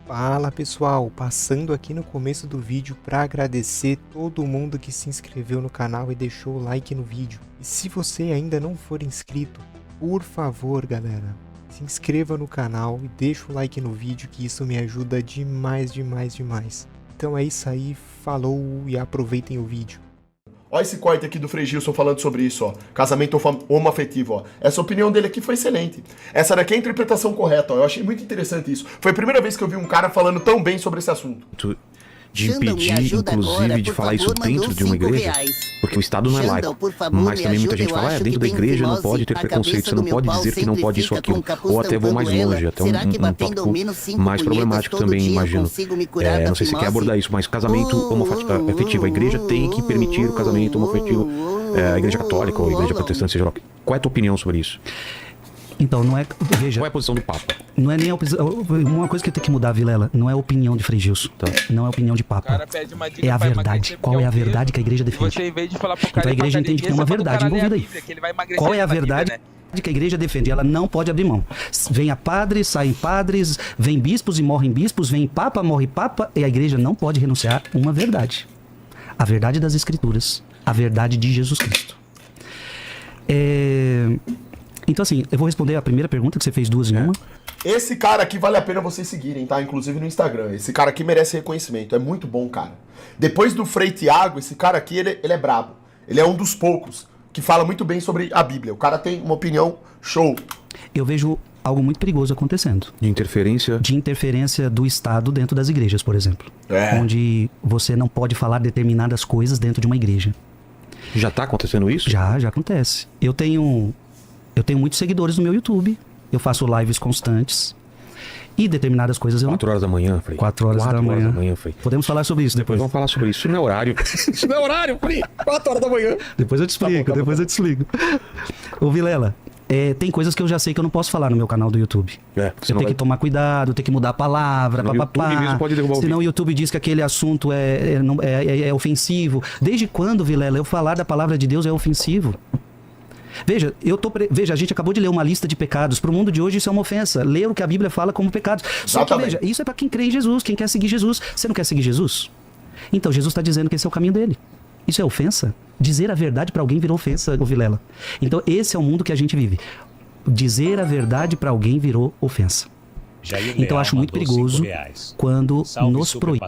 Fala pessoal, passando aqui no começo do vídeo para agradecer todo mundo que se inscreveu no canal e deixou o like no vídeo. E se você ainda não for inscrito, por favor galera, se inscreva no canal e deixa o like no vídeo que isso me ajuda demais. Então é isso aí, falou e aproveitem o vídeo. Olha esse corte aqui do Frei Gilson falando sobre isso, ó. Casamento homoafetivo, ó. Essa opinião dele aqui foi excelente. Essa daqui é a interpretação correta, ó. Eu achei muito interessante isso. Foi a primeira vez que eu vi um cara falando tão bem sobre esse assunto. De impedir, inclusive, de falar isso dentro de uma igreja, porque o Estado não é laico, mas também muita gente fala, dentro da igreja não pode ter preconceito, você não pode dizer que não pode isso ou aquilo, ou até vou mais longe, até um tópico mais problemático também, imagino. Não sei se você quer abordar isso, mas casamento homoafetivo, a igreja tem que permitir o casamento homoafetivo, a igreja católica ou a igreja protestante, seja lá. Qual é a tua opinião sobre isso? Então, não é... Veja, qual é a posição do Papa? Não é nem a opinião... Uma coisa que tem que mudar, Vilela, não é a opinião de Frei Gilson. Tá. Não é a opinião de Papa. É a verdade. Qual é a verdade que a igreja defende? Você, em vez de falar pro cara, então a igreja entende que tem uma verdade envolvida aí. Qual é a verdade que a igreja defende? Ela não pode abrir mão. Vem a padres, saem padres, vem bispos e morrem bispos, vem papa, morre papa, e a igreja não pode renunciar a uma verdade. A verdade das Escrituras. A verdade de Jesus Cristo. Então assim, eu vou responder a primeira pergunta que você fez duas em uma. Esse cara aqui vale a pena vocês seguirem, tá? Inclusive no Instagram. Esse cara aqui merece reconhecimento, é muito bom, cara. Depois do Frei Tiago, esse cara aqui, ele é brabo. Ele é um dos poucos que fala muito bem sobre a Bíblia. O cara tem uma opinião show. Eu vejo algo muito perigoso acontecendo. De interferência? De interferência do Estado dentro das igrejas, por exemplo. Onde você não pode falar determinadas coisas dentro de uma igreja. Já tá acontecendo isso? Já acontece. Eu tenho muitos seguidores no meu YouTube. Eu faço lives constantes. E determinadas coisas eu 4 horas da manhã, Frei. 4 horas da manhã, Frei. Podemos falar sobre isso depois. Vamos falar sobre isso. Isso não é horário. Isso não é horário, Frei. 4 horas da manhã. Depois eu te explico, eu te explico. Ô Vilela, tem coisas que eu já sei que eu não posso falar no meu canal do YouTube. Eu tenho que tomar cuidado, tenho que mudar a palavra, senão o YouTube diz que aquele assunto é ofensivo. Desde quando, Vilela, eu falar da palavra de Deus é ofensivo? Veja, veja, a gente acabou de ler uma lista de pecados. Para o mundo de hoje isso é uma ofensa. Ler o que a Bíblia fala como pecados. Só que, veja, isso é para quem crê em Jesus, quem quer seguir Jesus. Você não quer seguir Jesus? Então Jesus está dizendo que esse é o caminho dele. Isso é ofensa? Dizer a verdade para alguém virou ofensa, Vilela. Então esse é o mundo que a gente vive. Dizer a verdade para alguém virou ofensa. Então eu acho muito perigoso quando nos proíbe.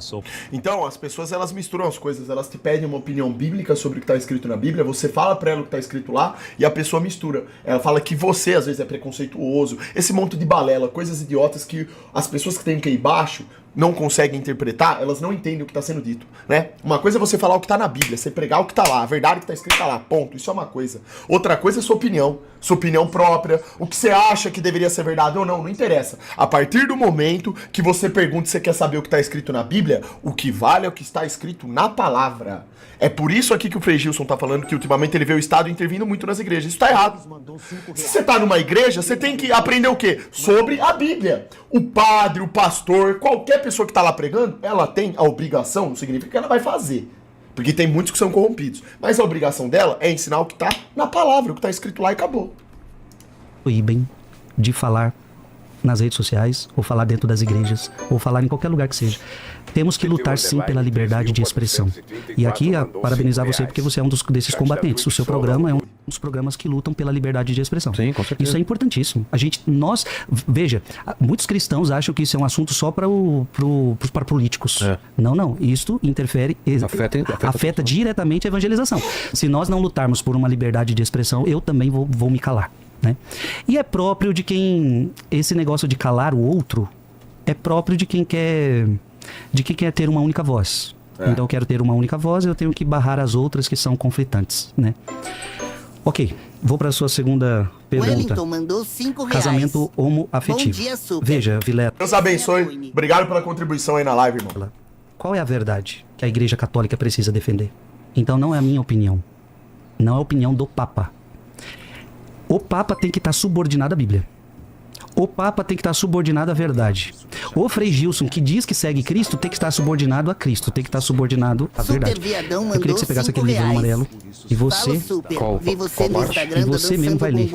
Então as pessoas, elas misturam as coisas. Elas te pedem uma opinião bíblica sobre o que está escrito na Bíblia. Você fala para ela o que está escrito lá e a pessoa mistura. Ela fala que você às vezes é preconceituoso. Esse monte de balela, coisas idiotas que as pessoas que têm um QI baixo não conseguem interpretar, elas não entendem o que está sendo dito, né? Uma coisa é você falar o que está na Bíblia, você pregar o que está lá, a verdade que está escrita lá, ponto. Isso é uma coisa. Outra coisa é sua opinião própria, o que você acha que deveria ser verdade ou não, não interessa. A partir do momento que você pergunta se você quer saber o que está escrito na Bíblia, o que vale é o que está escrito na palavra. É por isso aqui que o Frei Gilson tá falando que ultimamente ele vê o Estado intervindo muito nas igrejas. Isso tá errado. Se você tá numa igreja, você tem que aprender o quê? Sobre a Bíblia. O padre, o pastor, qualquer pessoa que tá lá pregando, ela tem a obrigação, não significa que ela vai fazer. Porque tem muitos que são corrompidos. Mas a obrigação dela é ensinar o que tá na palavra, o que tá escrito lá e acabou. Proíbem de falar nas redes sociais, ou falar dentro das igrejas, ou falar em qualquer lugar que seja. Temos que lutar sim pela liberdade de expressão. E aqui, parabenizar você porque você é um desses combatentes. O seu programa é um dos programas que lutam pela liberdade de expressão. Sim, com certeza. Isso é importantíssimo. Veja, muitos cristãos acham que isso é um assunto só para políticos. Não. Isto interfere, afeta diretamente a evangelização. Se nós não lutarmos por uma liberdade de expressão, eu também vou me calar. Né? E é próprio de quem... Esse negócio de calar o outro é próprio de quem quer ter uma única voz. Então eu quero ter uma única voz, eu tenho que barrar as outras que são conflitantes, né? Ok, vou para a sua segunda pergunta. Wellington mandou R$5. Casamento homoafetivo. Bom dia, super. Veja, Vilela. Deus abençoe. Obrigado pela contribuição aí na live, irmão. Qual é a verdade que a Igreja Católica precisa defender? Então não é a minha opinião. Não é a opinião do Papa. O Papa tem que estar subordinado à Bíblia. O Papa tem que estar subordinado à verdade. O Frei Gilson, que diz que segue Cristo, tem que estar subordinado a Cristo, tem que estar subordinado à verdade. Eu queria que você pegasse aquele livro amarelo e você... Qual e você mesmo vai ler.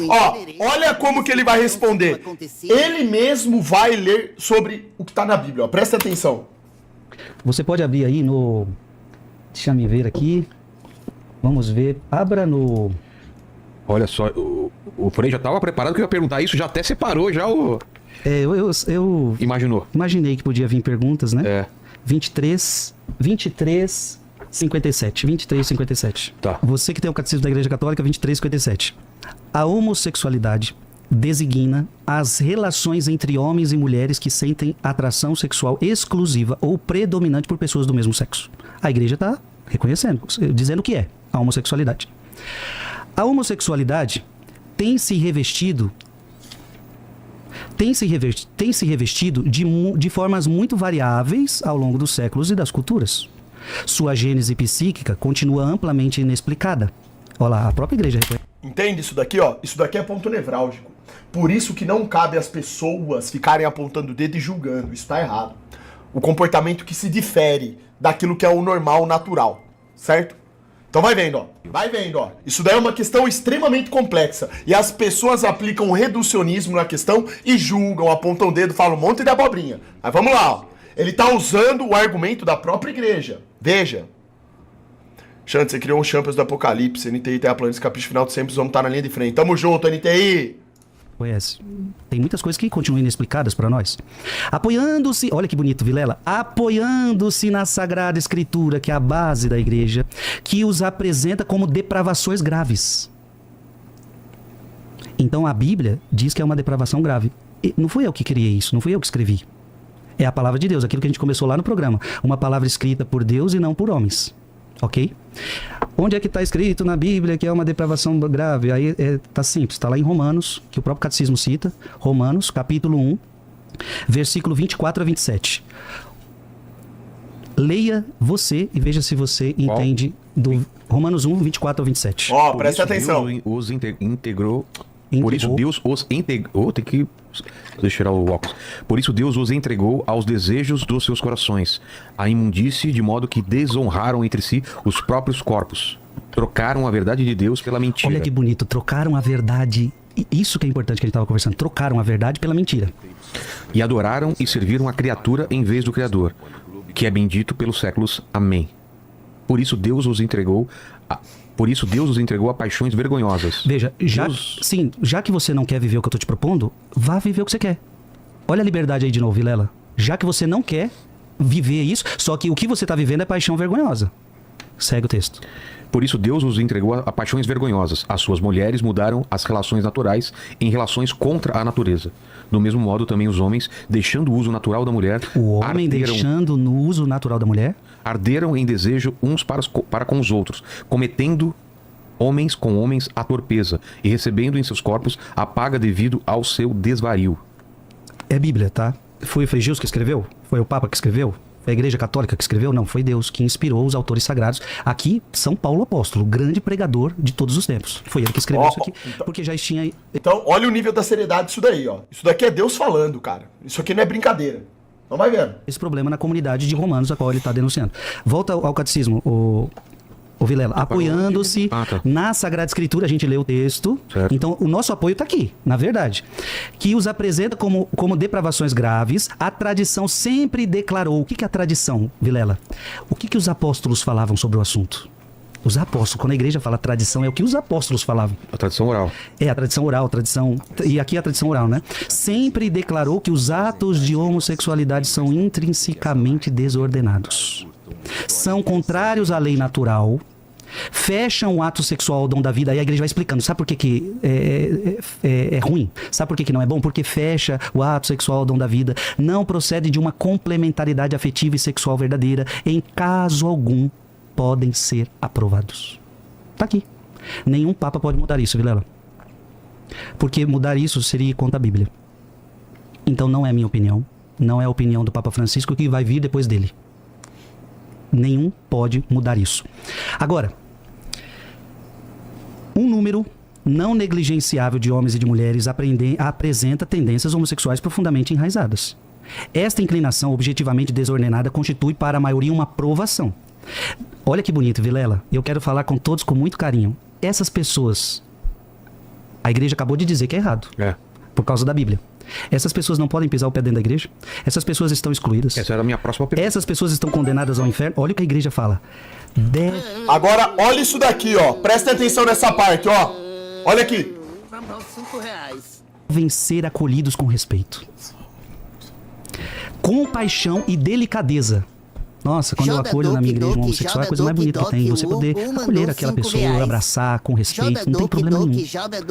Ó, olha como que ele vai responder. Ele mesmo vai ler sobre o que tá na Bíblia, ó. Presta atenção. Você pode abrir aí no... Deixa eu ver aqui. Vamos ver. Abra no... Olha só, o Frei já estava preparado que eu ia perguntar isso, já até separou já o... Eu Imaginou. Imaginei que podia vir perguntas, né? É. 23:57. Tá. Você que tem o Catecismo da Igreja Católica, 23:57. A homossexualidade designa as relações entre homens e mulheres que sentem atração sexual exclusiva ou predominante por pessoas do mesmo sexo. A Igreja está reconhecendo, dizendo que é a homossexualidade. A homossexualidade tem se revestido de formas muito variáveis ao longo dos séculos e das culturas. Sua gênese psíquica continua amplamente inexplicada. Olha lá, a própria igreja reconhece. Entende isso daqui, ó? Isso daqui é ponto nevrálgico. Por isso que não cabe às pessoas ficarem apontando o dedo e julgando. Isso tá errado. O comportamento que se difere daquilo que é o normal, natural. Certo? Então vai vendo, ó. Vai vendo, ó. Isso daí é uma questão extremamente complexa. E as pessoas aplicam reducionismo na questão e julgam, apontam o dedo, falam um monte de abobrinha. Mas vamos lá, ó. Ele tá usando o argumento da própria igreja. Veja. Xande, você criou um Champions do Apocalipse. NTI, Terra Planos, Capricho Final de Sempre, vamos estar na linha de frente. Tamo junto, NTI! Conhece. Tem muitas coisas que continuam inexplicadas para nós. Apoiando-se, olha que bonito, Vilela, apoiando-se na Sagrada Escritura, que é a base da igreja, que os apresenta como depravações graves. Então a Bíblia diz que é uma depravação grave. E não fui eu que criei isso, não fui eu que escrevi. É a palavra de Deus, aquilo que a gente começou lá no programa. Uma palavra escrita por Deus e não por homens. Ok? Onde é que está escrito na Bíblia que é uma depravação grave? Aí tá simples, está lá em Romanos, que o próprio Catecismo cita. Romanos, capítulo 1, versículo 24 a 27. Leia você e veja se você entende do Romanos 1, 24 a 27. Ó, presta atenção. Deus os integrou. Por isso Deus os integrou. Tem que... Deixa eu tirar o óculos. Por isso Deus os entregou aos desejos dos seus corações, a imundície, de modo que desonraram entre si os próprios corpos. Trocaram a verdade de Deus pela mentira. Olha que bonito, trocaram a verdade. Isso que é importante que a gente estava conversando. Trocaram a verdade pela mentira. E adoraram e serviram a criatura em vez do Criador, que é bendito pelos séculos. Amém. Por isso Deus os entregou a paixões vergonhosas. Veja, já que você não quer viver o que eu estou te propondo, vá viver o que você quer. Olha a liberdade aí de novo, Vilela. Já que você não quer viver isso, só que o que você está vivendo é paixão vergonhosa. Segue o texto. Por isso Deus os entregou a paixões vergonhosas. As suas mulheres mudaram as relações naturais em relações contra a natureza. Do mesmo modo também os homens, deixando o uso natural da mulher... O homem deixando no uso natural da mulher... Arderam em desejo uns para com os outros, cometendo homens com homens a torpeza e recebendo em seus corpos a paga devido ao seu desvario. É Bíblia, tá? Foi o Frei Gilson que escreveu? Foi o Papa que escreveu? Foi a Igreja Católica que escreveu? Não, foi Deus que inspirou os autores sagrados. Aqui, São Paulo Apóstolo, grande pregador de todos os tempos. Foi ele que escreveu isso aqui, porque já tinha... Então, olha o nível da seriedade disso daí, ó. Isso daqui é Deus falando, cara. Isso aqui não é brincadeira. Não vai vendo. Esse problema na comunidade de Romanos, a qual ele está denunciando. Volta ao catecismo, o Vilela. Apoiando-se na Sagrada Escritura, a gente lê o texto. Certo. Então, o nosso apoio está aqui, na verdade. Que os apresenta como depravações graves. A tradição sempre declarou. O que é a tradição, Vilela? O que os apóstolos falavam sobre o assunto? Os apóstolos, quando a igreja fala tradição, é o que os apóstolos falavam. A tradição oral. É, a tradição oral, a tradição... E aqui é a tradição oral, né? Sempre declarou que os atos de homossexualidade são intrinsecamente desordenados. São contrários à lei natural, fecham o ato sexual ao dom da vida. Aí a igreja vai explicando. Sabe por que é ruim? Sabe por que não é bom? Porque fecha o ato sexual ao dom da vida. Não procede de uma complementaridade afetiva e sexual verdadeira. Em caso algum, podem ser aprovados. Tá aqui. Nenhum papa pode mudar isso, Vilela. Porque mudar isso seria contra a Bíblia. Então não é minha opinião. Não é a opinião do Papa Francisco que vai vir depois dele. Nenhum pode mudar isso. Agora, um número não negligenciável de homens e de mulheres apresenta tendências homossexuais profundamente enraizadas. Esta inclinação objetivamente desordenada constitui para a maioria uma provação. Olha que bonito, Vilela. Eu quero falar com todos com muito carinho. Essas pessoas, a igreja acabou de dizer que é errado. Por causa da Bíblia. Essas pessoas não podem pisar o pé dentro da igreja. Essas pessoas estão excluídas. Essa era a minha próxima pergunta. Essas pessoas estão condenadas ao inferno. Olha o que a igreja fala. Agora, olha isso daqui, ó. Presta atenção nessa parte, ó. Olha aqui. Devem ser acolhidos com respeito, compaixão e delicadeza. Nossa, quando eu acolho na minha igreja um homossexual, é a coisa mais bonita que tem. Você poder acolher aquela pessoa, abraçar com respeito, não tem problema nenhum.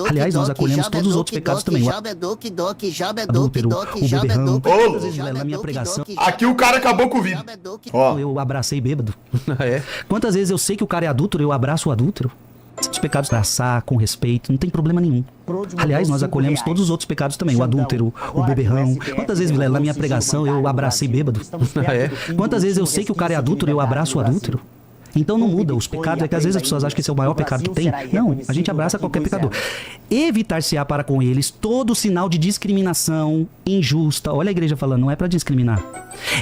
Aliás, nós acolhemos todos os outros pecados também. O adúltero, o beberrão. Às vezes, na minha pregação... Aqui o cara acabou com o vídeo. Ó. Eu abracei bêbado. Quantas vezes eu sei que o cara é adúltero, eu abraço o adúltero? Os pecados, abraçar com respeito, não tem problema nenhum. Aliás, nós acolhemos todos os outros pecados também. O adúltero, o beberrão. Quantas vezes, Vilela, na minha pregação eu abracei bêbado? Quantas vezes eu sei que o cara é adúltero, eu abraço o adúltero? Então não muda. Os pecados é que às vezes as pessoas acham que esse é o maior pecado que tem. Não, a gente abraça qualquer pecador. Evitar-se-á para com eles todo sinal de discriminação injusta. Olha a igreja falando, não é para discriminar.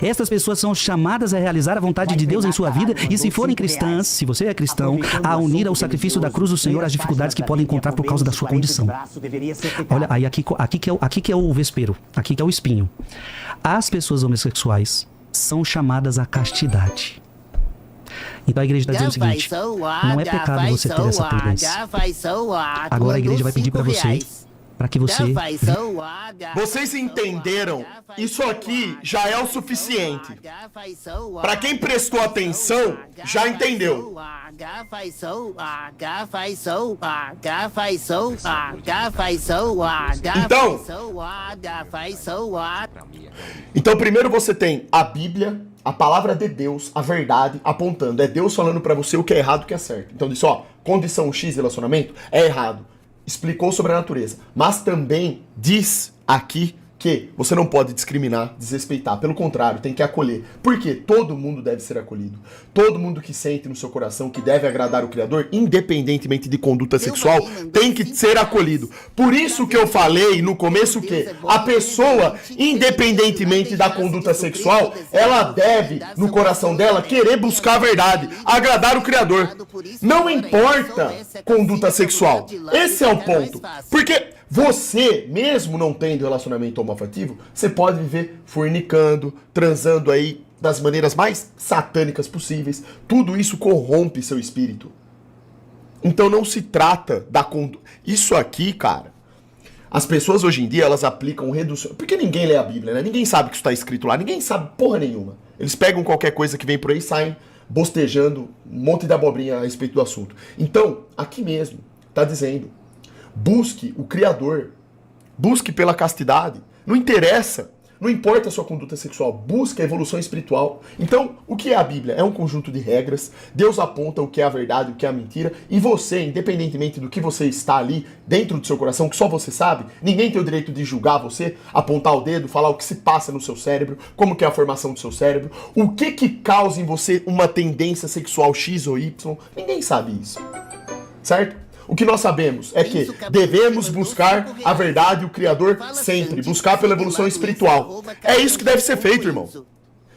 Estas pessoas são chamadas a realizar a vontade de Deus em sua vida e, se forem cristãs, se você é cristão, a unir ao sacrifício da cruz do Senhor as dificuldades que podem encontrar por causa da sua condição. Olha, aí aqui que é o vespeiro, aqui que é o espinho. As pessoas homossexuais são chamadas à castidade. Então a igreja está dizendo o seguinte: não é pecado você ter essa tendência. Agora a igreja vai pedir para você, para que você... Vocês entenderam? Isso aqui já é o suficiente. Para quem prestou atenção, já entendeu. Então primeiro você tem a Bíblia, a palavra de Deus, a verdade, apontando. É Deus falando pra você o que é errado e o que é certo. Então diz, ó, condição X relacionamento é errado. Explicou sobre a natureza. Mas também diz aqui que você não pode discriminar, desrespeitar. Pelo contrário, tem que acolher. Porque todo mundo deve ser acolhido. Todo mundo que sente no seu coração que deve agradar o Criador, independentemente de conduta sexual, tem que ser acolhido. Por isso que eu falei no começo que a pessoa, independentemente da conduta sexual, ela deve, no coração dela, querer buscar a verdade, agradar o Criador. Não importa conduta sexual. Esse é o ponto. Porque você, mesmo não tendo relacionamento homoafetivo, você pode viver fornicando, transando aí das maneiras mais satânicas possíveis. Tudo isso corrompe seu espírito. Então não se trata da conduta. Isso aqui, cara, as pessoas hoje em dia, elas aplicam redução. Porque ninguém lê a Bíblia, né? Ninguém sabe o que está escrito lá. Ninguém sabe porra nenhuma. Eles pegam qualquer coisa que vem por aí e saem bostejando um monte de abobrinha a respeito do assunto. Então, aqui mesmo, tá dizendo: busque o Criador. Busque pela castidade. Não interessa. Não importa a sua conduta sexual. Busque a evolução espiritual. Então, o que é a Bíblia? É um conjunto de regras. Deus aponta o que é a verdade, o que é a mentira. E você, independentemente do que você está ali, dentro do seu coração, que só você sabe, ninguém tem o direito de julgar você, apontar o dedo, falar o que se passa no seu cérebro, como que é a formação do seu cérebro, o que causa em você uma tendência sexual X ou Y. Ninguém sabe isso. Certo? O que nós sabemos é que devemos buscar a verdade e o Criador sempre. Buscar pela evolução espiritual. É isso que deve ser feito, irmão.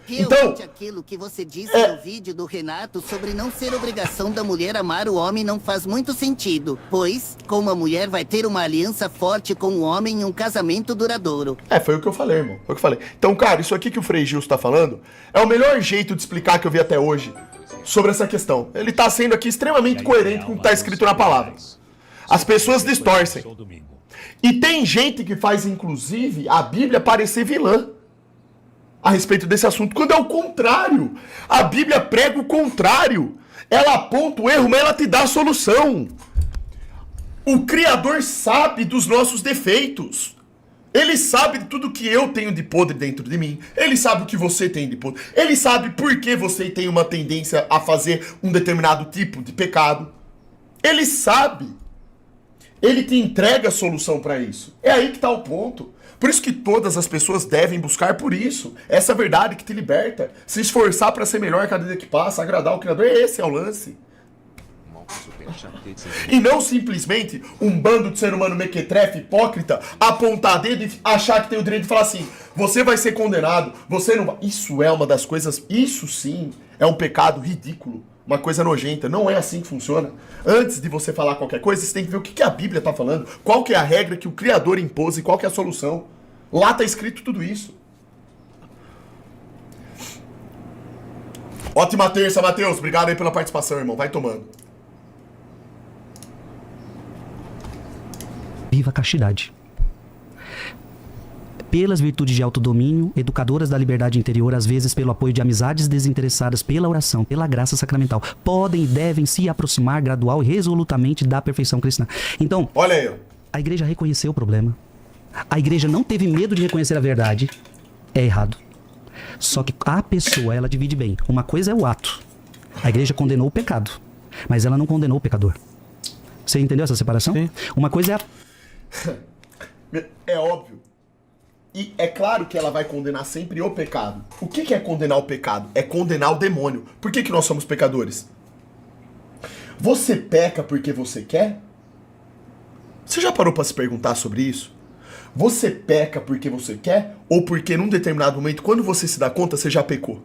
Então, aquilo que você disse no vídeo do Renato sobre não ser obrigação da mulher amar o homem não faz muito sentido, pois, como a mulher vai ter uma aliança forte com o homem em um casamento duradouro. Foi o que eu falei, irmão. Foi o que eu falei. Então, cara, isso aqui que o Frei Gilson tá falando é o melhor jeito de explicar que eu vi até hoje sobre essa questão. Ele tá sendo aqui extremamente coerente com o que tá escrito na palavra. As pessoas distorcem. E tem gente que faz, inclusive, a Bíblia parecer vilã a respeito desse assunto, quando é o contrário. A Bíblia prega o contrário. Ela aponta o erro, mas ela te dá a solução. O Criador sabe dos nossos defeitos. Ele sabe de tudo que eu tenho de podre dentro de mim. Ele sabe o que você tem de podre. Ele sabe por que você tem uma tendência a fazer um determinado tipo de pecado. Ele sabe. Ele te entrega a solução para isso. É aí que está o ponto. Por isso que todas as pessoas devem buscar por isso. Essa verdade que te liberta. Se esforçar para ser melhor cada dia que passa, agradar o Criador. Esse é o lance. E não simplesmente um bando de ser humano mequetrefe, hipócrita, apontar dedo e achar que tem o direito de falar assim, você vai ser condenado, você não vai... Isso é uma das coisas, isso sim é um pecado ridículo, uma coisa nojenta. Não é assim que funciona. Antes de você falar qualquer coisa, você tem que ver o que a Bíblia está falando, qual que é a regra que o Criador impôs e qual que é a solução. Lá está escrito tudo isso. Ótima terça, Matheus. Obrigado aí pela participação, irmão. Vai tomando. Viva a castidade. Pelas virtudes de autodomínio, educadoras da liberdade interior, às vezes pelo apoio de amizades desinteressadas, pela oração, pela graça sacramental, podem e devem se aproximar gradual e resolutamente da perfeição cristã. Então, olha aí. A igreja reconheceu o problema. A igreja não teve medo de reconhecer a verdade. É errado. Só que a pessoa, ela divide bem. Uma coisa é o ato. A igreja condenou o pecado, mas ela não condenou o pecador. Você entendeu essa separação? Sim. Uma coisa é a... É óbvio. E é claro que ela vai condenar sempre o pecado. O que é condenar o pecado? É condenar o demônio. Por que nós somos pecadores? Você peca porque você quer? Você já parou para se perguntar sobre isso? Você peca porque você quer? Ou porque num determinado momento, quando você se dá conta, você já pecou?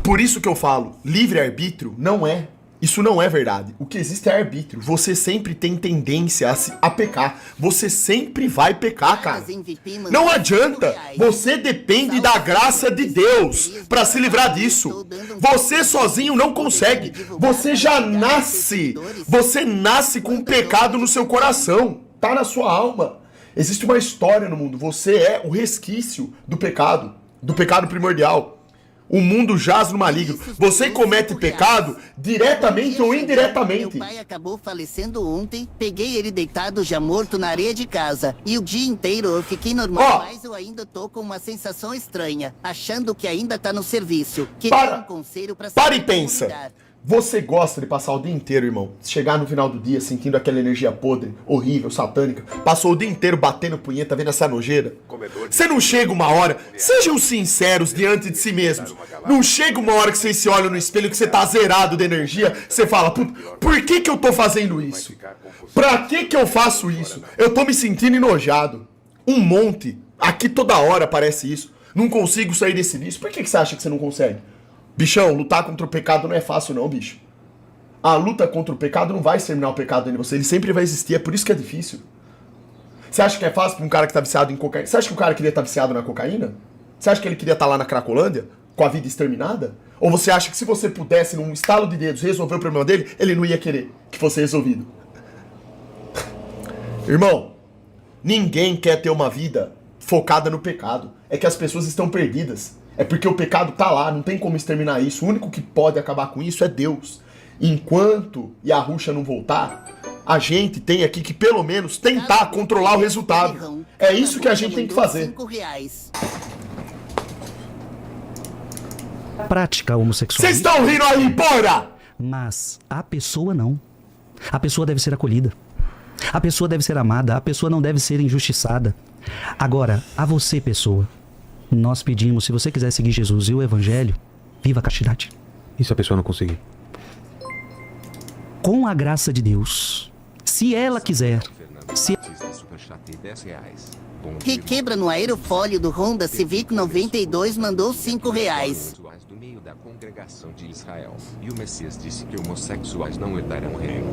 Por isso que eu falo, livre-arbítrio não é. Isso não é verdade. O que existe é arbítrio. Você sempre tem tendência a pecar. Você sempre vai pecar, cara. Não adianta. Você depende da graça de Deus para se livrar disso. Você sozinho não consegue. Você já nasce. Você nasce com um pecado no seu coração. Tá na sua alma. Existe uma história no mundo. Você é o resquício do pecado primordial. O mundo jaz no maligno. Você comete pecado diretamente ou indiretamente. Meu pai acabou falecendo ontem. Peguei ele deitado já morto na areia de casa. E o dia inteiro eu fiquei normal, mas eu ainda tô com uma sensação estranha, achando que ainda tá no serviço. Para e pensa. Você gosta de passar o dia inteiro, irmão, chegar no final do dia sentindo aquela energia podre, horrível, satânica, passou o dia inteiro batendo punheta, vendo essa nojeira? Você não chega uma hora, sejam sinceros diante de si mesmos, não chega uma hora que você se olha no espelho que você tá zerado de energia, você fala, por que eu tô fazendo isso? Pra que eu faço isso? Eu tô me sentindo enojado. Um monte, aqui toda hora aparece isso, não consigo sair desse vício. Por que você acha que você não consegue? Bichão, lutar contra o pecado não é fácil não, bicho. A luta contra o pecado não vai exterminar o pecado em você, ele sempre vai existir, é por isso que é difícil. Você acha que é fácil pra um cara que tá viciado em cocaína? Você acha que o cara queria estar viciado na cocaína? Você acha que ele queria estar lá na Cracolândia, com a vida exterminada? Ou você acha que se você pudesse, num estalo de dedos, resolver o problema dele, ele não ia querer que fosse resolvido? Irmão, ninguém quer ter uma vida focada no pecado. É que as pessoas estão perdidas. É porque o pecado tá lá, não tem como exterminar isso. O único que pode acabar com isso é Deus. Enquanto Yahushua não voltar, a gente tem aqui que pelo menos tentar controlar o resultado. É isso que a gente tem que fazer. Prática homossexual. Vocês estão rindo aí, porra! Mas a pessoa não. A pessoa deve ser acolhida. A pessoa deve ser amada. A pessoa não deve ser injustiçada. Agora, a você, pessoa, nós pedimos, se você quiser seguir Jesus e o Evangelho, viva a castidade. E se a pessoa não conseguir? Com a graça de Deus, se ela quiser, se... Requebra no aerofólio do Honda Civic 92 mandou R$5. Do meio da congregação de Israel. E o Messias disse que homossexuais não herdarão o reino.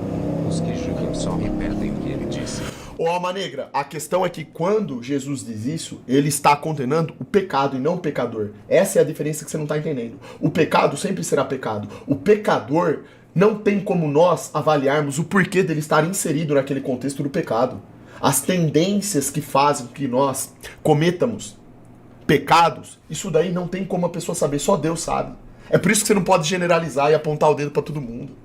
Os que julgam só repetem o que ele disse. Ô, alma negra, a questão é que quando Jesus diz isso, ele está condenando o pecado e não o pecador. Essa é a diferença que você não está entendendo. O pecado sempre será pecado. O pecador não tem como nós avaliarmos o porquê dele estar inserido naquele contexto do pecado. As tendências que fazem que nós cometamos pecados, isso daí não tem como a pessoa saber, só Deus sabe. É por isso que você não pode generalizar e apontar o dedo para todo mundo.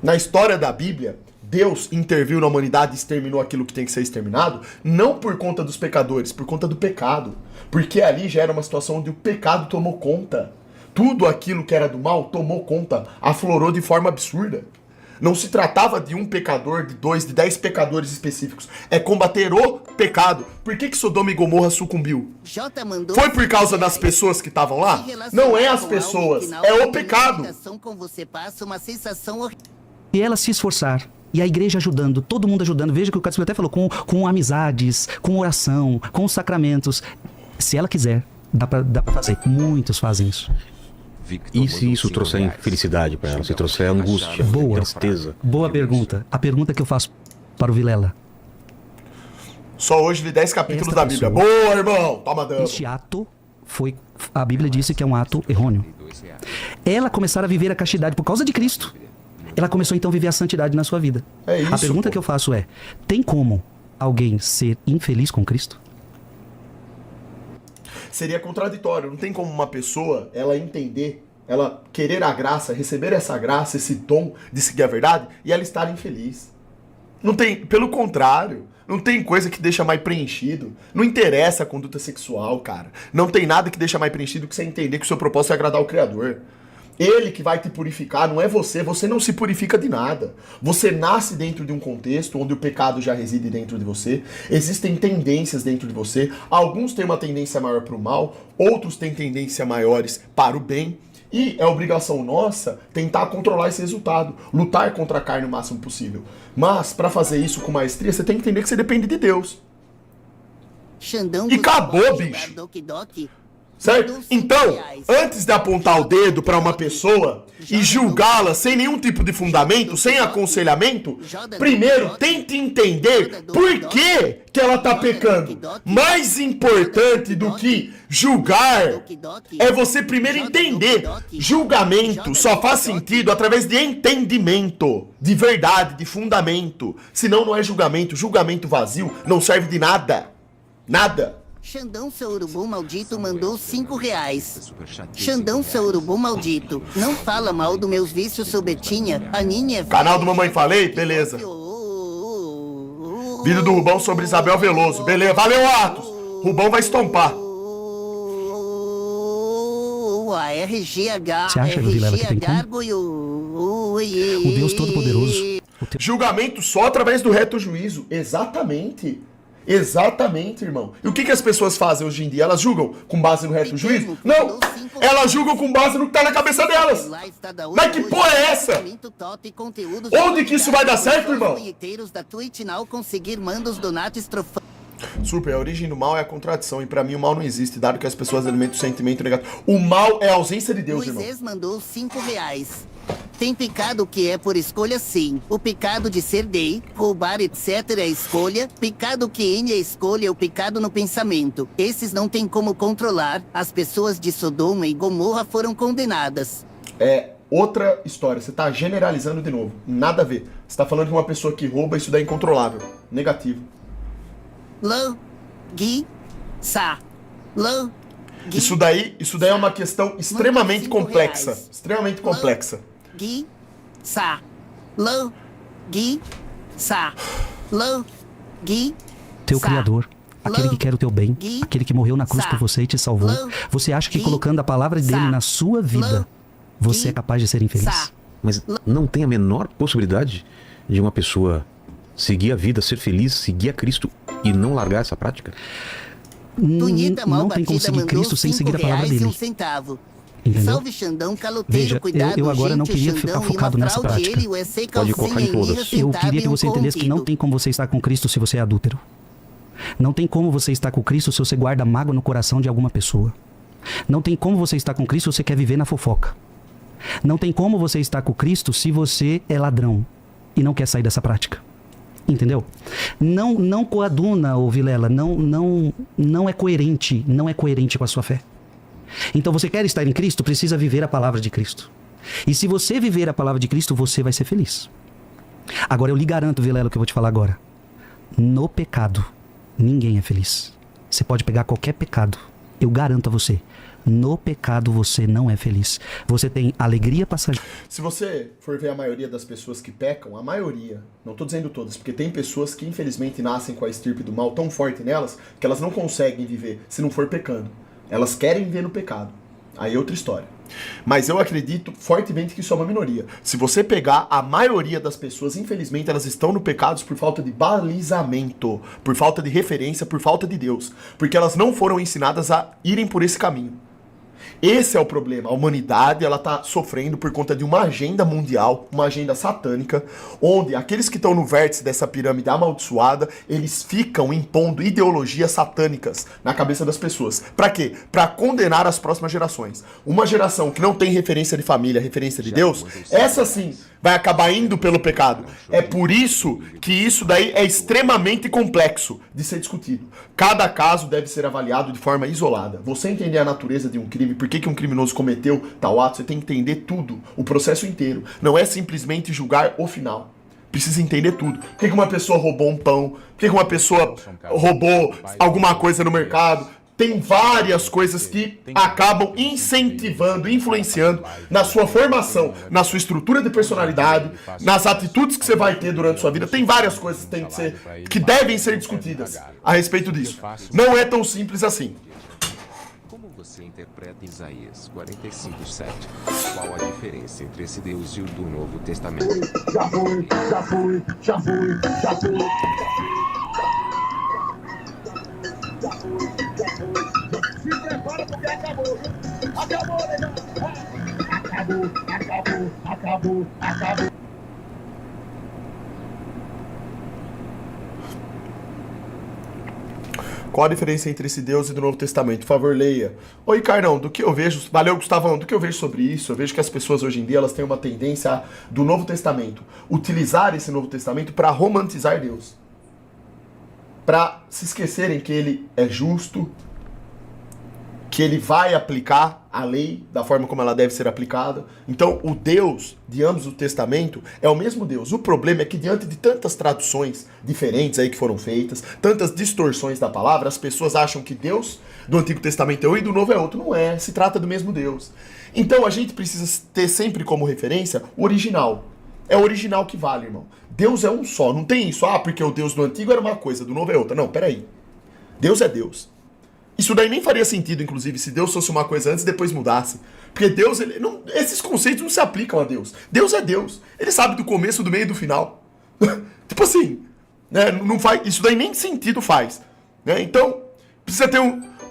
Na história da Bíblia, Deus interviu na humanidade e exterminou aquilo que tem que ser exterminado, não por conta dos pecadores, por conta do pecado. Porque ali já era uma situação onde o pecado tomou conta. Tudo aquilo que era do mal tomou conta, aflorou de forma absurda. Não se tratava de um pecador, de 2, de 10 pecadores específicos. É combater o pecado. Por que Sodoma e Gomorra sucumbiu? Foi por causa das pessoas que estavam lá? Não é as pessoas, é o pecado. E ela se esforçar, e a igreja ajudando, todo mundo ajudando, veja que o Cássio até falou, com amizades, com oração, com os sacramentos. Se ela quiser, dá pra fazer. Muitos fazem isso. E se isso trouxer infelicidade para ela? Se trouxer angústia, tristeza? Boa pergunta. A pergunta que eu faço para o Vilela. Só hoje li 10 capítulos da Bíblia. Boa, irmão! Toma dano. Este ato foi... A Bíblia disse que é um ato errôneo. Ela começar a viver a castidade por causa de Cristo. Ela começou então a viver a santidade na sua vida. É isso, a pergunta que eu faço é: tem como alguém ser infeliz com Cristo? Seria contraditório. Não tem como uma pessoa, ela entender, ela querer a graça, receber essa graça, esse dom de seguir a verdade, e ela estar infeliz. Não tem, pelo contrário, não tem coisa que deixa mais preenchido. Não interessa a conduta sexual, cara. Não tem nada que deixa mais preenchido que você entender que o seu propósito é agradar o Criador. Ele que vai te purificar, não é você. Você não se purifica de nada. Você nasce dentro de um contexto onde o pecado já reside dentro de você. Existem tendências dentro de você. Alguns têm uma tendência maior para o mal, outros têm tendência maiores para o bem. E é obrigação nossa tentar controlar esse resultado. Lutar contra a carne o máximo possível. Mas, para fazer isso com maestria, você tem que entender que você depende de Deus. E acabou, bicho. Certo? Então, antes de apontar o dedo para uma pessoa e julgá-la sem nenhum tipo de fundamento, sem aconselhamento, primeiro tente entender por que ela tá pecando. Mais importante do que julgar é você primeiro entender. Julgamento só faz sentido através de entendimento, de verdade, de fundamento. Senão não é julgamento. Julgamento vazio não serve de nada. Nada. Xandão, seu urubu maldito, mandou R$5. Xandão, seu urubu maldito, não fala mal dos meus vícios, seu Betinha. A Ninha é... Canal do Mamãe Falei? Beleza. Vídeo do Rubão sobre Isabel Veloso. Beleza. Valeu, Atos. Rubão vai estompar. Você acha, Vilela, que tem como? O Deus Todo-Poderoso. Julgamento só através do reto juízo. Exatamente. Exatamente, irmão. E o que as pessoas fazem hoje em dia? Elas julgam com base no reto juízo? Não! Elas julgam com base no que tá na cabeça delas. Mas que porra é essa? Onde que isso vai dar certo, irmão? Super, a origem do mal é a contradição. E pra mim o mal não existe, dado que as pessoas alimentam o sentimento negativo. O mal é a ausência de Deus, irmão. Moisés mandou R$5. Tem pecado que é por escolha, sim. O pecado de ser gay, roubar, etc. é escolha. Pecado que é escolha é o pecado no pensamento. Esses não tem como controlar. As pessoas de Sodoma e Gomorra foram condenadas. É outra história. Você tá generalizando de novo. Nada a ver. Você tá falando de uma pessoa que rouba, isso daí é incontrolável. Negativo. Isso daí é uma questão extremamente complexa. Extremamente complexa. Teu Criador, aquele que quer o teu bem, aquele que morreu na cruz por você e te salvou. Você acha que colocando a palavra dele na sua vida, você é capaz de ser infeliz? Mas não tem a menor possibilidade de uma pessoa seguir a vida, ser feliz, seguir a Cristo e não largar essa prática? Não tem como seguir Cristo sem seguir a palavra dele. Entendeu? Veja, eu agora não queria ficar focado nessa prática. Pode colocar em todas. Eu queria que você entendesse que não tem como você estar com Cristo se você é adúltero. Não tem como você estar com Cristo se você guarda mágoa no coração de alguma pessoa. Não tem como você estar com Cristo se você quer viver na fofoca. Não tem como você estar com Cristo se você é ladrão e não quer sair dessa prática. Entendeu? Não coaduna, ô Vilela, não é coerente, não é coerente com a sua fé. Então você quer estar em Cristo, precisa viver a palavra de Cristo. E se você viver a palavra de Cristo, você vai ser feliz. Agora eu lhe garanto, Vilela, o que eu vou te falar agora. No pecado, ninguém é feliz. Você pode pegar qualquer pecado, eu garanto a você. No pecado você não é feliz. Você tem alegria passageira. Se você for ver a maioria das pessoas que pecam, a maioria, não tô dizendo todas, porque tem pessoas que infelizmente nascem com a estirpe do mal tão forte nelas que elas não conseguem viver se não for pecando. Elas querem viver no pecado. Aí é outra história. Mas eu acredito fortemente que isso é uma minoria. Se você pegar a maioria das pessoas, infelizmente, elas estão no pecado por falta de balizamento, por falta de referência, por falta de Deus. Porque elas não foram ensinadas a irem por esse caminho. Esse é o problema. A humanidade, ela tá sofrendo por conta de uma agenda mundial, uma agenda satânica, onde aqueles que estão no vértice dessa pirâmide amaldiçoada, eles ficam impondo ideologias satânicas na cabeça das pessoas. Pra quê? Pra condenar as próximas gerações. Uma geração que não tem referência de família, referência de Deus, essa sim vai acabar indo pelo pecado. É por isso que isso daí é extremamente complexo de ser discutido. Cada caso deve ser avaliado de forma isolada. Você entender a natureza de um crime, por que um criminoso cometeu tal ato, você tem que entender tudo, o processo inteiro. Não é simplesmente julgar o final. Precisa entender tudo. Por que uma pessoa roubou um pão? Por que uma pessoa roubou alguma coisa no mercado? Tem várias coisas que acabam incentivando, influenciando na sua formação, na sua estrutura de personalidade, nas atitudes que você vai ter durante a sua vida. Tem várias coisas que devem ser discutidas a respeito disso. Não é tão simples assim. Como você interpreta Isaías 45:7? Qual a diferença entre esse Deus e o do Novo Testamento? Já fui. Se prepara porque acabou. Acabou, legal. Acabou. Qual a diferença entre esse Deus e do Novo Testamento? Por favor, leia. Oi, Carnão, do que eu vejo... Valeu, Gustavão. Do que eu vejo sobre isso? Eu vejo que as pessoas hoje em dia elas têm uma tendência do Novo Testamento utilizar esse Novo Testamento para romantizar Deus. Para se esquecerem que ele é justo, que ele vai aplicar a lei da forma como ela deve ser aplicada. Então, o Deus de ambos o Testamento é o mesmo Deus. O problema é que diante de tantas traduções diferentes aí que foram feitas, tantas distorções da palavra, as pessoas acham que Deus do Antigo Testamento é um e do Novo é outro. Não é, se trata do mesmo Deus. Então, a gente precisa ter sempre como referência o original. É o original que vale, irmão. Deus é um só, não tem isso. Ah, porque o Deus do Antigo era uma coisa, do Novo é outra. Não, peraí. Deus é Deus. Isso daí nem faria sentido, inclusive, se Deus fosse uma coisa antes e depois mudasse. Porque Deus, esses conceitos não se aplicam a Deus. Deus é Deus. Ele sabe do começo, do meio e do final. Tipo assim, né? Não faz, isso daí nem sentido faz. Né? Então, precisa ter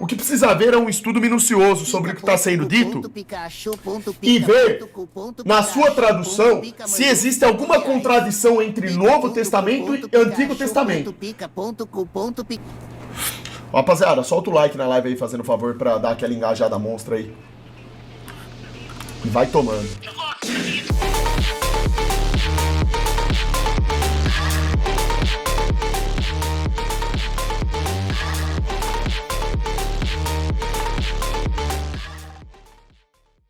o que precisa haver é um estudo minucioso sobre o que está sendo dito e ver, na sua tradução, se existe alguma contradição entre Novo Testamento e Antigo Testamento. Rapaziada, solta o like na live aí, fazendo favor, pra dar aquela engajada monstra aí. E vai tomando.